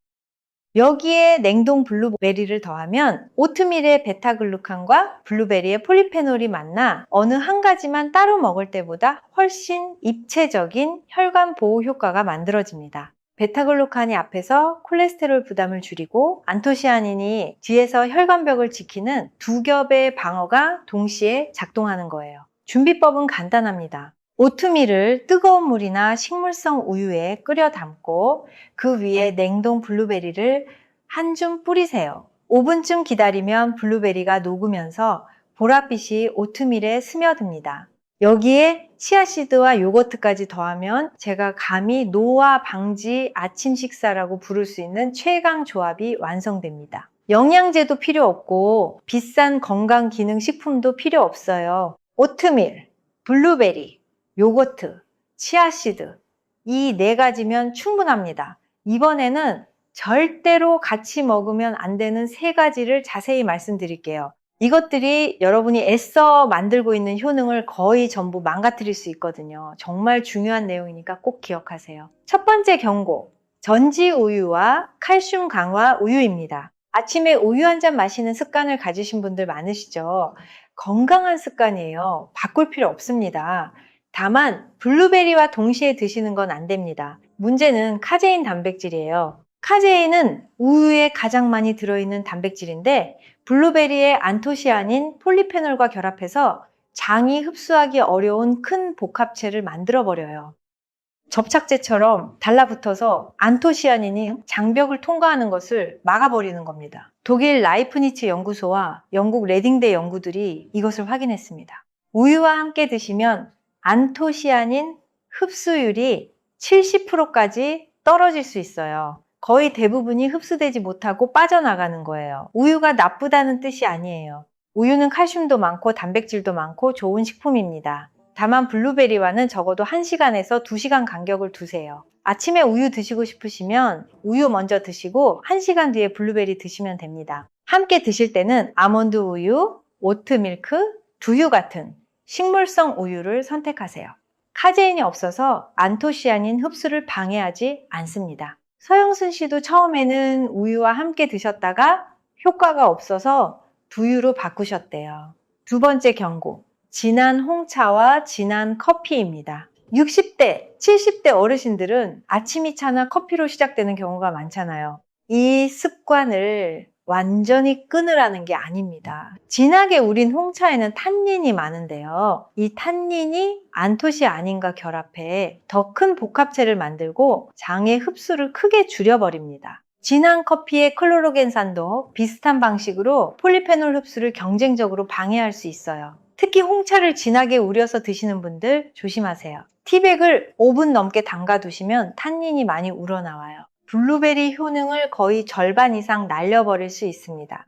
여기에 냉동 블루베리를 더하면 오트밀의 베타글루칸과 블루베리의 폴리페놀이 만나 어느 한 가지만 따로 먹을 때보다 훨씬 입체적인 혈관 보호 효과가 만들어집니다. 베타글루칸이 앞에서 콜레스테롤 부담을 줄이고 안토시아닌이 뒤에서 혈관벽을 지키는 두 겹의 방어가 동시에 작동하는 거예요. 준비법은 간단합니다. 오트밀을 뜨거운 물이나 식물성 우유에 끓여 담고 그 위에 냉동 블루베리를 한 줌 뿌리세요. 5분쯤 기다리면 블루베리가 녹으면서 보랏빛이 오트밀에 스며듭니다. 여기에 치아씨드와 요거트까지 더하면 제가 감히 노화 방지 아침 식사라고 부를 수 있는 최강 조합이 완성됩니다. 영양제도 필요 없고 비싼 건강기능식품도 필요 없어요. 오트밀, 블루베리, 요거트, 치아씨드 이 네 가지면 충분합니다. 이번에는 절대로 같이 먹으면 안 되는 세 가지를 자세히 말씀드릴게요. 이것들이 여러분이 애써 만들고 있는 효능을 거의 전부 망가뜨릴 수 있거든요. 정말 중요한 내용이니까 꼭 기억하세요. 첫 번째 경고, 전지 우유와 칼슘 강화 우유입니다. 아침에 우유 한 잔 마시는 습관을 가지신 분들 많으시죠? 건강한 습관이에요. 바꿀 필요 없습니다. 다만 블루베리와 동시에 드시는 건 안 됩니다. 문제는 카제인 단백질이에요. 카제인은 우유에 가장 많이 들어있는 단백질인데 블루베리의 안토시아닌, 폴리페놀과 결합해서 장이 흡수하기 어려운 큰 복합체를 만들어버려요. 접착제처럼 달라붙어서 안토시아닌이 장벽을 통과하는 것을 막아버리는 겁니다. 독일 라이프니츠 연구소와 영국 레딩대 연구들이 이것을 확인했습니다. 우유와 함께 드시면 안토시아닌 흡수율이 70%까지 떨어질 수 있어요. 거의 대부분이 흡수되지 못하고 빠져나가는 거예요. 우유가 나쁘다는 뜻이 아니에요. 우유는 칼슘도 많고 단백질도 많고 좋은 식품입니다. 다만 블루베리와는 적어도 1시간에서 2시간 간격을 두세요. 아침에 우유 드시고 싶으시면 우유 먼저 드시고 1시간 뒤에 블루베리 드시면 됩니다. 함께 드실 때는 아몬드 우유, 오트밀크, 두유 같은 식물성 우유를 선택하세요. 카제인이 없어서 안토시아닌 흡수를 방해하지 않습니다. 서영순 씨도 처음에는 우유와 함께 드셨다가 효과가 없어서 두유로 바꾸셨대요. 두 번째 경고, 진한 홍차와 진한 커피입니다. 60대, 70대 어르신들은 아침이 차나 커피로 시작되는 경우가 많잖아요. 이 습관을 완전히 끊으라는 게 아닙니다. 진하게 우린 홍차에는 탄닌이 많은데요. 이 탄닌이 안토시아닌과 결합해 더 큰 복합체를 만들고 장의 흡수를 크게 줄여버립니다. 진한 커피의 클로로겐산도 비슷한 방식으로 폴리페놀 흡수를 경쟁적으로 방해할 수 있어요. 특히 홍차를 진하게 우려서 드시는 분들 조심하세요. 티백을 5분 넘게 담가 두시면 탄닌이 많이 우러나와요. 블루베리 효능을 거의 절반 이상 날려버릴 수 있습니다.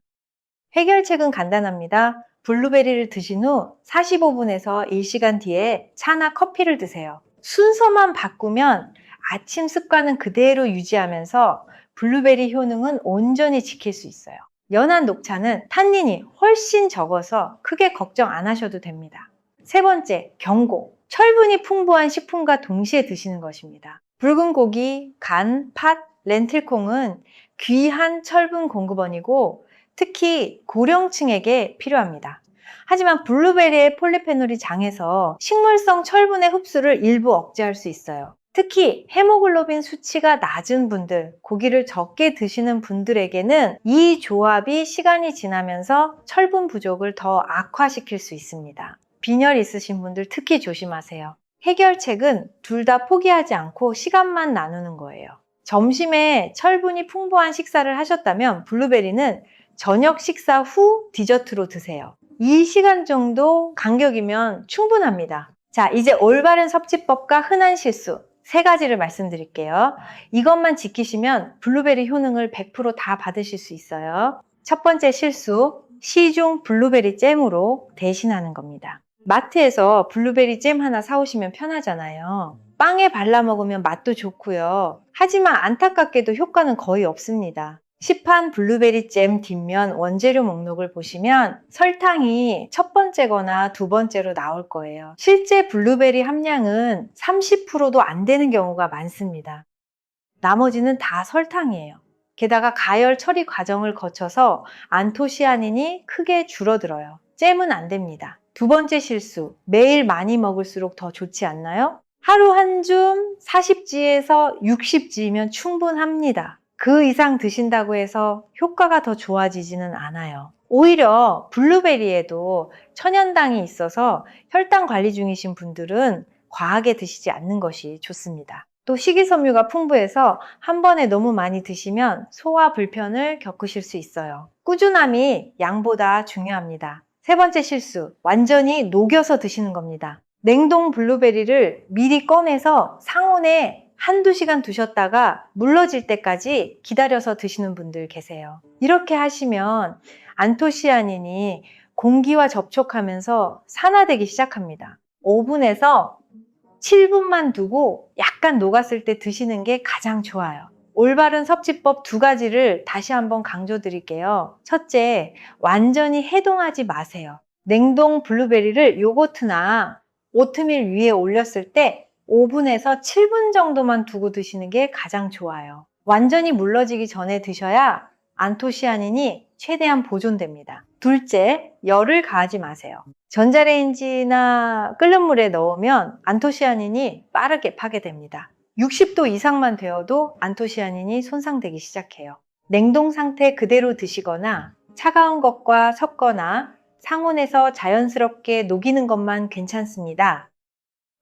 해결책은 간단합니다. 블루베리를 드신 후 45분에서 1시간 뒤에 차나 커피를 드세요. 순서만 바꾸면 아침 습관은 그대로 유지하면서 블루베리 효능은 온전히 지킬 수 있어요. 연한 녹차는 탄닌이 훨씬 적어서 크게 걱정 안 하셔도 됩니다. 세 번째, 경고. 철분이 풍부한 식품과 동시에 드시는 것입니다. 붉은 고기, 간, 팥, 렌틸콩은 귀한 철분 공급원이고 특히 고령층에게 필요합니다. 하지만 블루베리의 폴리페놀이 장에서 식물성 철분의 흡수를 일부 억제할 수 있어요. 특히 헤모글로빈 수치가 낮은 분들, 고기를 적게 드시는 분들에게는 이 조합이 시간이 지나면서 철분 부족을 더 악화시킬 수 있습니다. 빈혈 있으신 분들 특히 조심하세요. 해결책은 둘 다 포기하지 않고 시간만 나누는 거예요. 점심에 철분이 풍부한 식사를 하셨다면 블루베리는 저녁 식사 후 디저트로 드세요. 2시간 정도 간격이면 충분합니다. 자, 이제 올바른 섭취법과 흔한 실수 3가지를 말씀드릴게요. 이것만 지키시면 블루베리 효능을 100% 다 받으실 수 있어요. 첫 번째 실수, 시중 블루베리 잼으로 대신하는 겁니다. 마트에서 블루베리 잼 하나 사오시면 편하잖아요. 빵에 발라 먹으면 맛도 좋고요. 하지만 안타깝게도 효과는 거의 없습니다. 시판 블루베리 잼 뒷면 원재료 목록을 보시면 설탕이 첫 번째거나 두 번째로 나올 거예요. 실제 블루베리 함량은 30%도 안 되는 경우가 많습니다. 나머지는 다 설탕이에요. 게다가 가열 처리 과정을 거쳐서 안토시아닌이 크게 줄어들어요. 잼은 안 됩니다. 두 번째 실수, 매일 많이 먹을수록 더 좋지 않나요? 하루 한 줌 40지에서 60지면 충분합니다. 그 이상 드신다고 해서 효과가 더 좋아지지는 않아요. 오히려 블루베리에도 천연당이 있어서 혈당 관리 중이신 분들은 과하게 드시지 않는 것이 좋습니다. 또 식이섬유가 풍부해서 한 번에 너무 많이 드시면 소화 불편을 겪으실 수 있어요. 꾸준함이 양보다 중요합니다. 세 번째 실수, 완전히 녹여서 드시는 겁니다. 냉동 블루베리를 미리 꺼내서 상온에 한두 시간 두셨다가 물러질 때까지 기다려서 드시는 분들 계세요. 이렇게 하시면 안토시아닌이 공기와 접촉하면서 산화되기 시작합니다. 오븐에서 7분만 두고 약간 녹았을 때 드시는 게 가장 좋아요. 올바른 섭취법 2가지를 다시 한번 강조드릴게요. 첫째, 완전히 해동하지 마세요. 냉동 블루베리를 요거트나 오트밀 위에 올렸을 때 5분에서 7분 정도만 두고 드시는 게 가장 좋아요. 완전히 물러지기 전에 드셔야 안토시아닌이 최대한 보존됩니다. 둘째, 열을 가하지 마세요. 전자레인지나 끓는 물에 넣으면 안토시아닌이 빠르게 파괴됩니다. 60도 이상만 되어도 안토시아닌이 손상되기 시작해요. 냉동 상태 그대로 드시거나 차가운 것과 섞거나 상온에서 자연스럽게 녹이는 것만 괜찮습니다.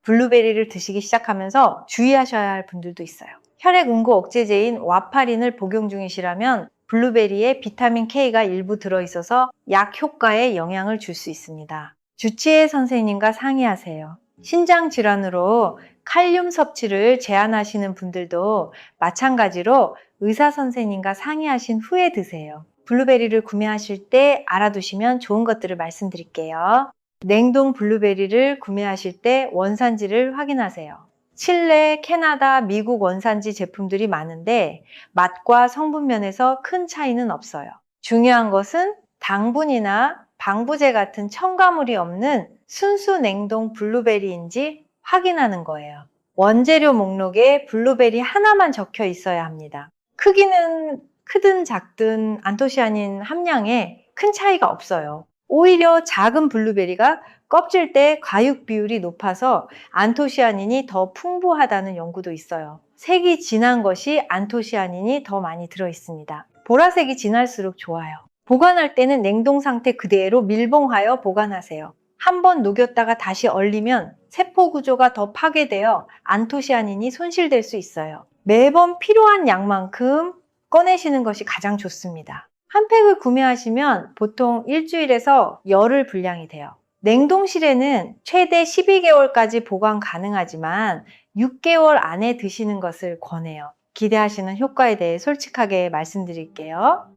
블루베리를 드시기 시작하면서 주의하셔야 할 분들도 있어요. 혈액 응고 억제제인 와파린을 복용 중이시라면 블루베리에 비타민 K가 일부 들어있어서 약 효과에 영향을 줄 수 있습니다. 주치의 선생님과 상의하세요. 신장 질환으로 칼륨 섭취를 제한하시는 분들도 마찬가지로 의사 선생님과 상의하신 후에 드세요. 블루베리를 구매하실 때 알아두시면 좋은 것들을 말씀드릴게요. 냉동 블루베리를 구매하실 때 원산지를 확인하세요. 칠레, 캐나다, 미국 원산지 제품들이 많은데 맛과 성분 면에서 큰 차이는 없어요. 중요한 것은 당분이나 방부제 같은 첨가물이 없는 순수 냉동 블루베리인지 확인하는 거예요. 원재료 목록에 블루베리 하나만 적혀 있어야 합니다. 크기는 크든 작든 안토시아닌 함량에 큰 차이가 없어요. 오히려 작은 블루베리가 껍질 때 과육 비율이 높아서 안토시아닌이 더 풍부하다는 연구도 있어요. 색이 진한 것이 안토시아닌이 더 많이 들어있습니다. 보라색이 진할수록 좋아요. 보관할 때는 냉동 상태 그대로 밀봉하여 보관하세요. 한번 녹였다가 다시 얼리면 세포 구조가 더 파괴되어 안토시아닌이 손실될 수 있어요. 매번 필요한 양만큼 꺼내시는 것이 가장 좋습니다. 한 팩을 구매하시면 보통 일주일에서 열흘 분량이 돼요. 냉동실에는 최대 12개월까지 보관 가능하지만 6개월 안에 드시는 것을 권해요. 기대하시는 효과에 대해 솔직하게 말씀드릴게요.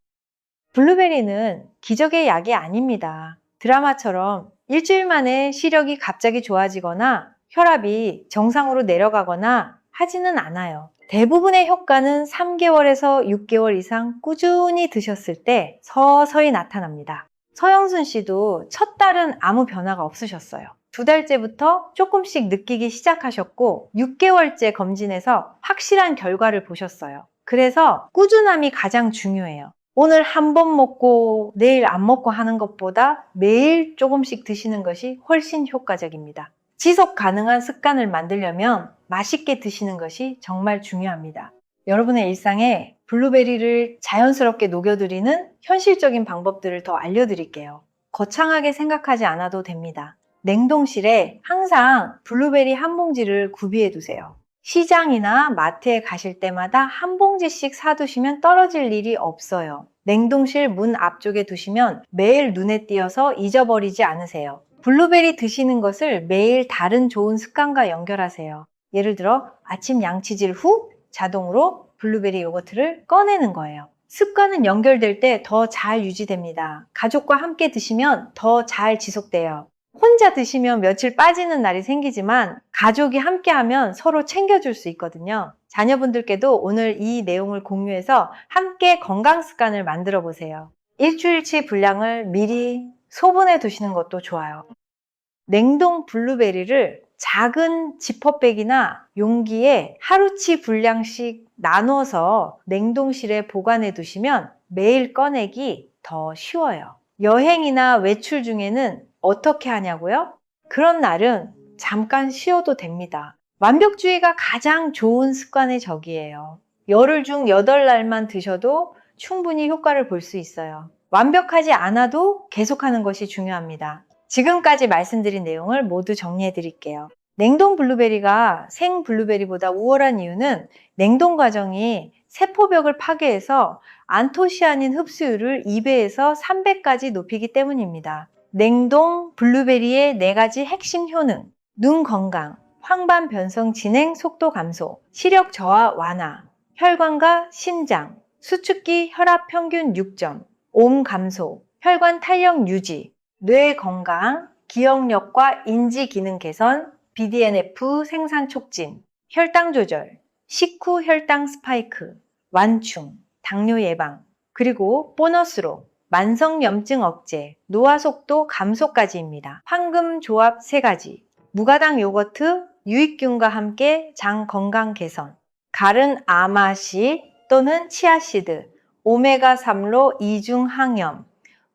블루베리는 기적의 약이 아닙니다. 드라마처럼 일주일 만에 시력이 갑자기 좋아지거나 혈압이 정상으로 내려가거나 하지는 않아요. 대부분의 효과는 3개월에서 6개월 이상 꾸준히 드셨을 때 서서히 나타납니다. 서영순 씨도 첫 달은 아무 변화가 없으셨어요. 2달째부터 조금씩 느끼기 시작하셨고 6개월째 검진해서 확실한 결과를 보셨어요. 그래서 꾸준함이 가장 중요해요. 오늘 한 번 먹고 내일 안 먹고 하는 것보다 매일 조금씩 드시는 것이 훨씬 효과적입니다. 지속 가능한 습관을 만들려면 맛있게 드시는 것이 정말 중요합니다. 여러분의 일상에 블루베리를 자연스럽게 녹여드리는 현실적인 방법들을 더 알려드릴게요. 거창하게 생각하지 않아도 됩니다. 냉동실에 항상 블루베리 한 봉지를 구비해 두세요. 시장이나 마트에 가실 때마다 한 봉지씩 사두시면 떨어질 일이 없어요. 냉동실 문 앞쪽에 두시면 매일 눈에 띄어서 잊어버리지 않으세요. 블루베리 드시는 것을 매일 다른 좋은 습관과 연결하세요. 예를 들어 아침 양치질 후 자동으로 블루베리 요거트를 꺼내는 거예요. 습관은 연결될 때 더 잘 유지됩니다. 가족과 함께 드시면 더 잘 지속돼요. 혼자 드시면 며칠 빠지는 날이 생기지만 가족이 함께하면 서로 챙겨줄 수 있거든요. 자녀분들께도 오늘 이 내용을 공유해서 함께 건강 습관을 만들어 보세요. 일주일치 분량을 미리 소분해 두시는 것도 좋아요. 냉동 블루베리를 작은 지퍼백이나 용기에 하루치 분량씩 나눠서 냉동실에 보관해 두시면 매일 꺼내기 더 쉬워요. 여행이나 외출 중에는 어떻게 하냐고요? 그런 날은 잠깐 쉬어도 됩니다. 완벽주의가 가장 좋은 습관의 적이에요. 열흘 중 8날만 드셔도 충분히 효과를 볼 수 있어요. 완벽하지 않아도 계속하는 것이 중요합니다. 지금까지 말씀드린 내용을 모두 정리해 드릴게요. 냉동 블루베리가 생 블루베리보다 우월한 이유는 냉동 과정이 세포벽을 파괴해서 안토시아닌 흡수율을 2배에서 3배까지 높이기 때문입니다. 냉동 블루베리의 4가지 핵심 효능, 눈 건강, 황반 변성 진행 속도 감소, 시력 저하 완화, 혈관과 심장, 수축기 혈압 평균 6점, 옴 감소, 혈관 탄력 유지, 뇌 건강, 기억력과 인지 기능 개선, BDNF 생산 촉진, 혈당 조절, 식후 혈당 스파이크, 완충, 당뇨 예방, 그리고 보너스로 만성염증 억제, 노화 속도 감소까지입니다. 황금 조합 3가지, 무가당 요거트, 유익균과 함께 장 건강 개선, 가른 아마시 또는 치아시드, 오메가3로 이중 항염,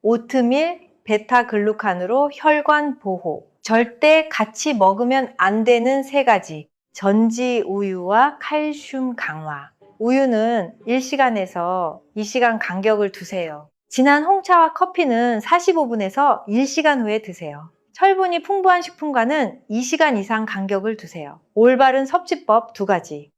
오트밀, 베타글루칸으로 혈관 보호, 절대 같이 먹으면 안 되는 3가지, 전지 우유와 칼슘 강화. 우유는 1시간에서 2시간 간격을 두세요. 진한 홍차와 커피는 45분에서 1시간 후에 드세요. 철분이 풍부한 식품과는 2시간 이상 간격을 두세요. 올바른 섭취법 2가지.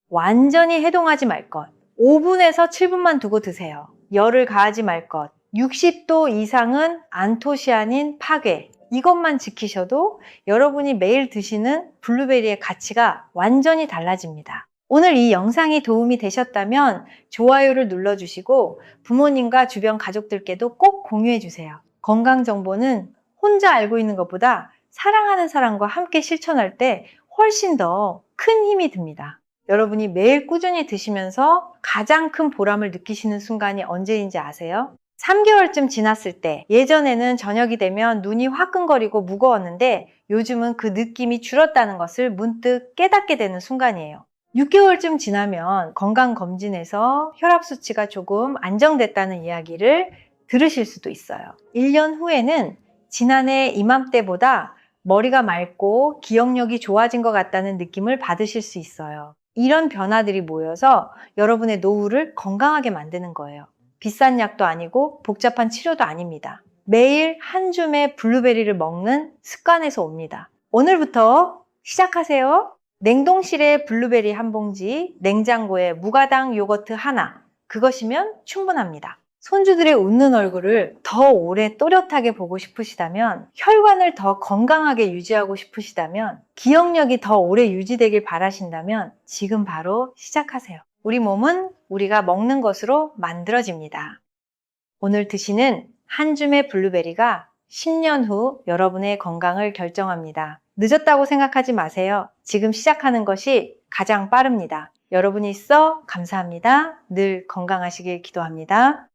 완전히 해동하지 말 것. 5분에서 7분만 두고 드세요. 열을 가하지 말 것. 60도 이상은 안토시아닌 파괴. 이것만 지키셔도 여러분이 매일 드시는 블루베리의 가치가 완전히 달라집니다. 오늘 이 영상이 도움이 되셨다면 좋아요를 눌러주시고 부모님과 주변 가족들께도 꼭 공유해주세요. 건강정보는 혼자 알고 있는 것보다 사랑하는 사람과 함께 실천할 때 훨씬 더 큰 힘이 듭니다. 여러분이 매일 꾸준히 드시면서 가장 큰 보람을 느끼시는 순간이 언제인지 아세요? 3개월쯤 지났을 때, 예전에는 저녁이 되면 눈이 화끈거리고 무거웠는데 요즘은 그 느낌이 줄었다는 것을 문득 깨닫게 되는 순간이에요. 6개월쯤 지나면 건강검진에서 혈압 수치가 조금 안정됐다는 이야기를 들으실 수도 있어요. 1년 후에는 지난해 이맘때보다 머리가 맑고 기억력이 좋아진 것 같다는 느낌을 받으실 수 있어요. 이런 변화들이 모여서 여러분의 노후를 건강하게 만드는 거예요. 비싼 약도 아니고 복잡한 치료도 아닙니다. 매일 한 줌의 블루베리를 먹는 습관에서 옵니다. 오늘부터 시작하세요. 냉동실에 블루베리 한 봉지, 냉장고에 무가당 요거트 하나, 그것이면 충분합니다. 손주들의 웃는 얼굴을 더 오래 또렷하게 보고 싶으시다면, 혈관을 더 건강하게 유지하고 싶으시다면, 기억력이 더 오래 유지되길 바라신다면 지금 바로 시작하세요. 우리 몸은 우리가 먹는 것으로 만들어집니다. 오늘 드시는 한 줌의 블루베리가 10년 후 여러분의 건강을 결정합니다. 늦었다고 생각하지 마세요. 지금 시작하는 것이 가장 빠릅니다. 여러분이 있어 감사합니다. 늘 건강하시길 기도합니다.